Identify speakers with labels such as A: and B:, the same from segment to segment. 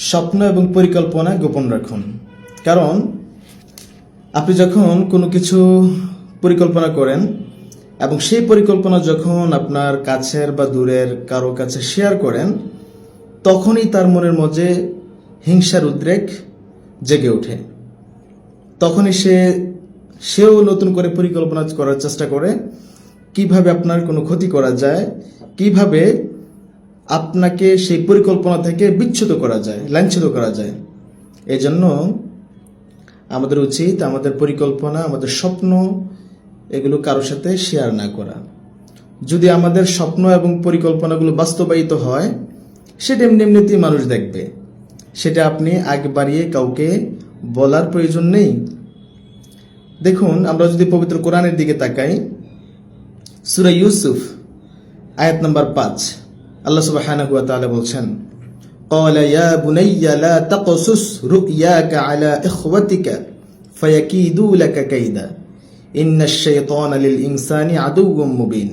A: স্বপ্ন এবং পরিকল্পনা গোপন রাখুন। কারণ আপনি যখন কোনো কিছু পরিকল্পনা করেন এবং সেই পরিকল্পনা যখন আপনার কাছের বা দূরের কারো কাছে শেয়ার করেন, তখনই তার মনের মধ্যে হিংসার উদ্রেক জেগে ওঠে। তখনই সেও নতুন করে পরিকল্পনা করার চেষ্টা করে কিভাবে আপনার কোনো ক্ষতি করা যায়, কিভাবে আপনাকে সেই পরিকল্পনা থেকে বিচ্যুত করা যায়, লাঞ্ছিত করা যায়। এই জন্য আমাদের উচিত আমাদের পরিকল্পনা, আমাদের স্বপ্ন এগুলো কারোর সাথে শেয়ার না করা। যদি আমাদের স্বপ্ন এবং পরিকল্পনাগুলো বাস্তবায়িত হয়, সেটা এমনিতেই মানুষ দেখবে, সেটা আপনি আগ বাড়িয়ে কাউকে বলার প্রয়োজন নেই। দেখুন, আমরা যদি পবিত্র কোরআনের দিকে তাকাই, সূরা ইউসুফ আয়াত নাম্বার 5, আল্লাহ সুবহানাহু ওয়া তাআলা বলছেন, ক্বালা ইয়া বুনাইয়া লা তাকসুস রুয়াকা আলা ইখওয়াতিকা ফায়াকিদু লাকা কাইদা ইন্নাশ শাইতানা লিল ইনসানি আদুউম মুবিন।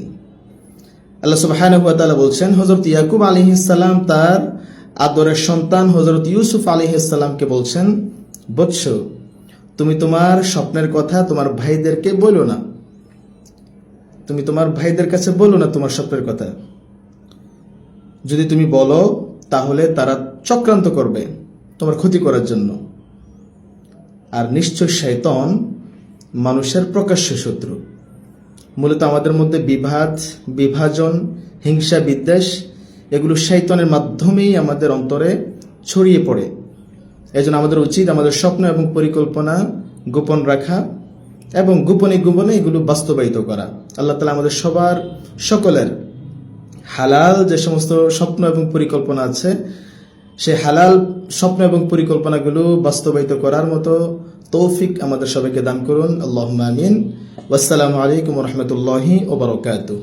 A: আল্লাহ সুবহানাহু ওয়া তাআলা বলছেন, হযরত ইয়াকুব আলাইহিস সালাম তার আদরের সন্তান হযরত ইউসুফ আলাইহিস সালামকে বলছেন, বৎস, তুমি তোমার স্বপ্নের কথা তোমার ভাইদেরকে বলো না, তুমি তোমার ভাইদের কাছে বলো না তোমার স্বপ্নের কথা। যদি তুমি বলো তাহলে তারা চক্রান্ত করবে তোমার ক্ষতি করার জন্য। আর নিশ্চয় শয়তান মানুষের প্রকাশ্য শত্রু। মূলত আমাদের মধ্যে বিভাদ, বিভাজন, হিংসা, বিদ্বেষ এগুলো শয়তানের মাধ্যমেই আমাদের অন্তরে ছড়িয়ে পড়ে। এজন্য আমাদের উচিত আমাদের স্বপ্ন এবং পরিকল্পনা গোপন রাখা এবং গোপনে গোপনে এগুলো বাস্তবায়িত করা। আল্লাহ তাআলা আমাদের সকলের হালাল যে সমস্ত স্বপ্ন এবং পরিকল্পনা আছে, সেই হালাল স্বপ্ন এবং পরিকল্পনাগুলো বাস্তবায়িত করার মতো তৌফিক আমাদের সবাইকে দান করুন। আল্লাহুম্মা আমিন। ওয়াসসালামু আলাইকুম ওয়া রাহমাতুল্লাহি ওয়া বারাকাতুহু।